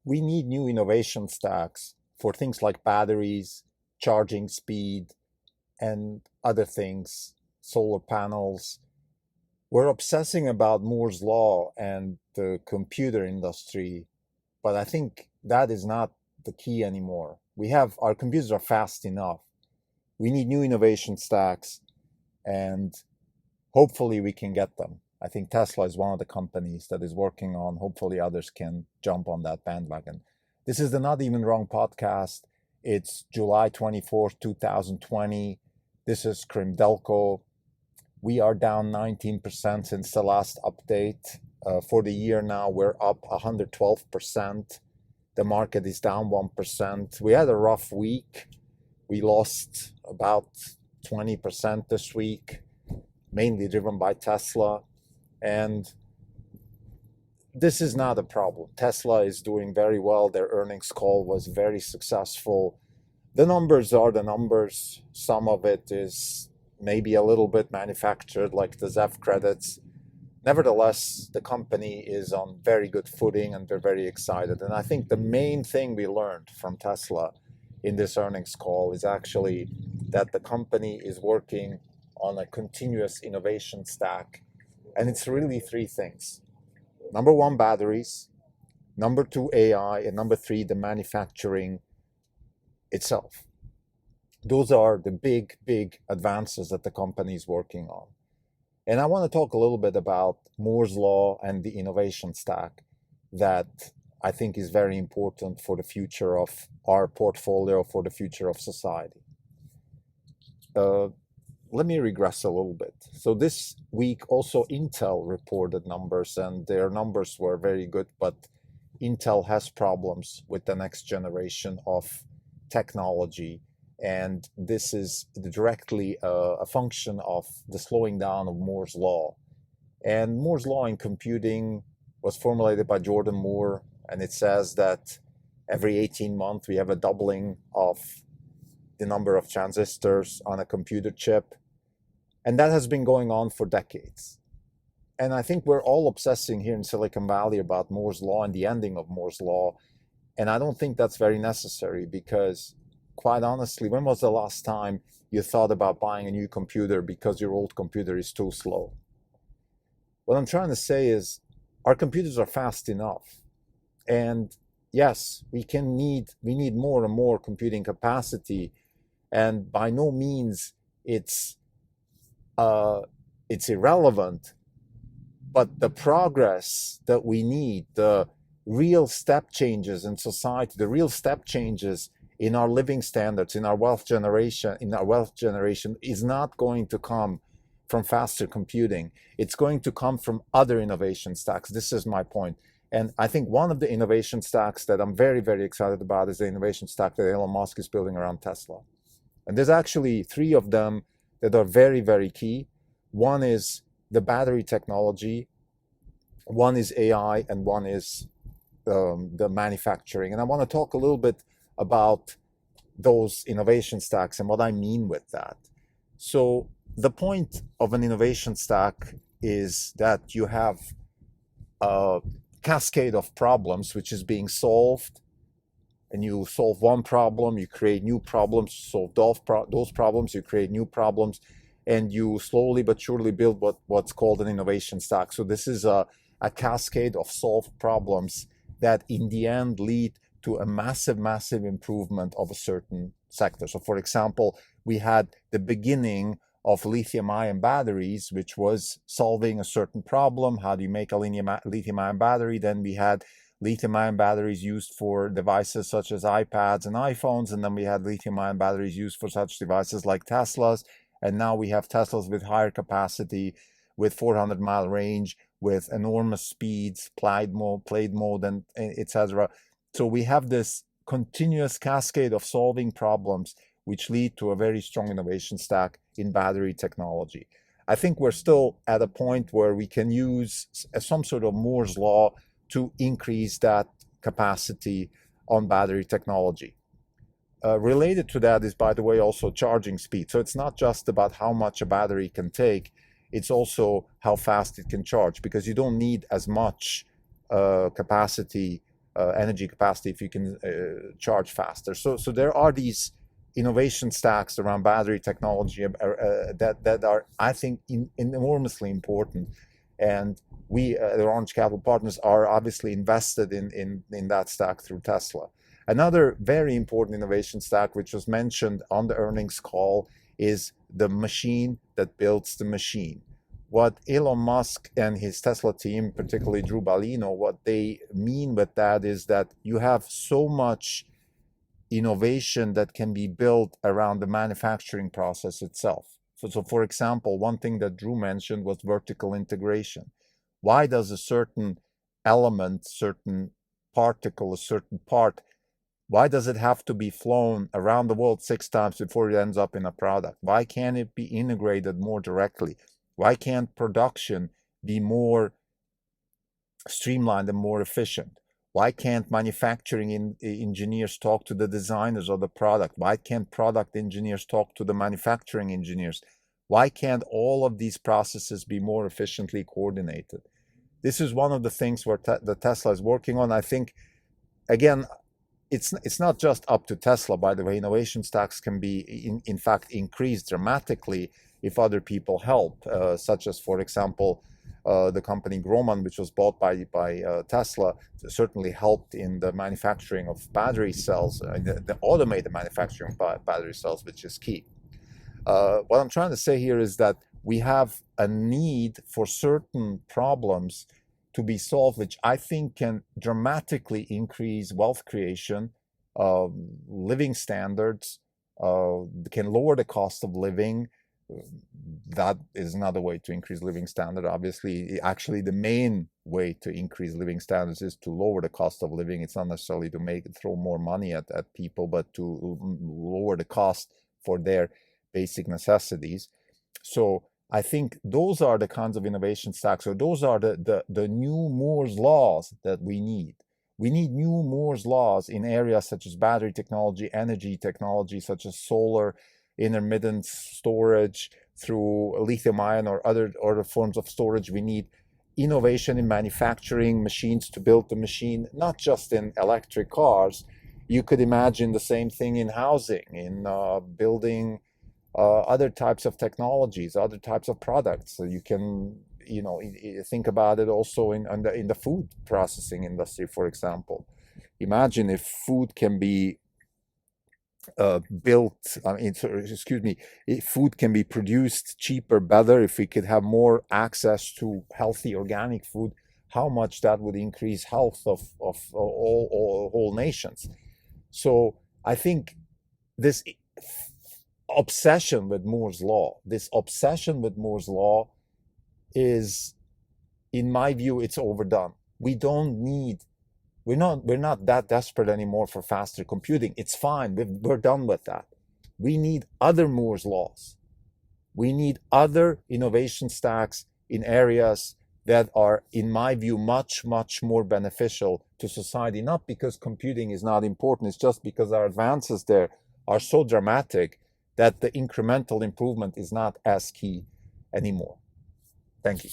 we need new innovation stacks for things like batteries, charging speed, and other things, solar panels. We're obsessing about Moore's Law and the computer industry, but I think that is not the key anymore. Our computers are fast enough. We need new innovation stacks, and hopefully we can get them. I think Tesla is one of the companies that is working on. Hopefully others can jump on that bandwagon. This is the Not Even Wrong podcast. It's July 24th, 2020. This is Krimdelko. We are down 19% since the last update. For the year now, we're up 112%. The market is down 1%. We had a rough week. We lost about 20% this week, mainly driven by Tesla. And this is not a problem. Tesla is doing very well. Their earnings call was very successful. The numbers are the numbers. Some of it is maybe a little bit manufactured, like the ZEV credits. Nevertheless, the company is on very good footing and we're very excited. And I think the main thing we learned from Tesla in this earnings call is actually that the company is working on a continuous innovation stack. And it's really three things. Number one, batteries. Number two, AI. And number three, the manufacturing itself. Those are the big, big advances that the company is working on. And I want to talk a little bit about Moore's Law and the innovation stack that I think is very important for the future of our portfolio, for the future of society. Let me regress a little bit. So this week also Intel reported numbers and their numbers were very good, but Intel has problems with the next generation of technology. And this is directly a function of the slowing down of Moore's Law. And Moore's Law in computing was formulated by Jordan Moore, and it says that every 18 months we have a doubling of the number of transistors on a computer chip. And that has been going on for decades. And I think we're all obsessing here in Silicon Valley about Moore's Law and the ending of Moore's Law. And I don't think that's very necessary because, quite honestly, when was the last time you thought about buying a new computer because your old computer is too slow? What I'm trying to say is our computers are fast enough. And yes, we need more and more computing capacity. And by no means it's irrelevant, but the progress that we need, the real step changes in society, the real step changes in our living standards, in our wealth generation, is not going to come from faster computing. It's going to come from other innovation stacks. This is my point. And I think one of the innovation stacks that I'm very, very excited about is the innovation stack that Elon Musk is building around Tesla. And there's actually three of them that are very, very key. One is the battery technology, one is AI, and one is the manufacturing. And I want to talk a little bit about those innovation stacks and what I mean with that. So the point of an innovation stack is that you have a cascade of problems which is being solved, and you solve one problem, you create new problems, solve those problems, you create new problems, and you slowly but surely build what's called an innovation stack. So this is a cascade of solved problems that in the end lead to a massive, massive improvement of a certain sector. So for example, we had the beginning of lithium-ion batteries, which was solving a certain problem. How do you make a lithium-ion battery? Then we had lithium-ion batteries used for devices such as iPads and iPhones, and then we had lithium-ion batteries used for such devices like Teslas, and now we have Teslas with higher capacity, with 400-mile range, with enormous speeds, played mode, and etc. So we have this continuous cascade of solving problems which lead to a very strong innovation stack in battery technology. I think we're still at a point where we can use some sort of Moore's Law to increase that capacity on battery technology. Related to that is, by the way, also charging speed. So it's not just about how much a battery can take, it's also how fast it can charge, because you don't need as much capacity energy capacity if you can charge faster. So there are these innovation stacks around battery technology that are, I think, enormously important. And we, the Orange Capital Partners, are obviously invested in that stack through Tesla. Another very important innovation stack, which was mentioned on the earnings call, is the machine that builds the machine. What Elon Musk and his Tesla team, particularly Drew Balino, what they mean with that is that you have so much innovation that can be built around the manufacturing process itself. So for example, one thing that Drew mentioned was vertical integration. Why does a certain element, certain particle, a certain part, why does it have to be flown around the world 6 times before it ends up in a product? Why can't it be integrated more directly? Why can't production be more streamlined and more efficient? Why can't manufacturing engineers talk to the designers of the product? Why can't product engineers talk to the manufacturing engineers? Why can't all of these processes be more efficiently coordinated? This is one of the things where the Tesla is working on. I think, again, it's not just up to Tesla, by the way. Innovation stacks can be, in fact, increased dramatically if other people help, such as, for example, the company Grohmann, which was bought by Tesla, certainly helped in the manufacturing of battery cells, the automated manufacturing of battery cells, which is key. What I'm trying to say here is that we have a need for certain problems to be solved, which I think can dramatically increase wealth creation, living standards, can lower the cost of living. That is another way to increase living standard. Obviously, actually, the main way to increase living standards is to lower the cost of living. It's not necessarily to throw more money at people, but to lower the cost for their basic necessities. So I think those are the kinds of innovation stacks, or those are the new Moore's laws that we need. We need new Moore's laws in areas such as battery technology, energy technology, such as solar, intermittent storage through lithium ion or other forms of storage. We need innovation in manufacturing, machines to build the machine, not just in electric cars. You could imagine the same thing in housing, in building other types of technologies, other types of products. So you can, think about it also in the food processing industry, for example. Imagine if food can be if food can be produced cheaper, better, if we could have more access to healthy organic food, how much that would increase health of all nations. So I think this obsession with Moore's law is, in my view, it's overdone. We're not that desperate anymore for faster computing. It's fine. We're done with that. We need other Moore's laws. We need other innovation stacks in areas that are, in my view, much, much more beneficial to society. Not because computing is not important. It's just because our advances there are so dramatic that the incremental improvement is not as key anymore. Thank you.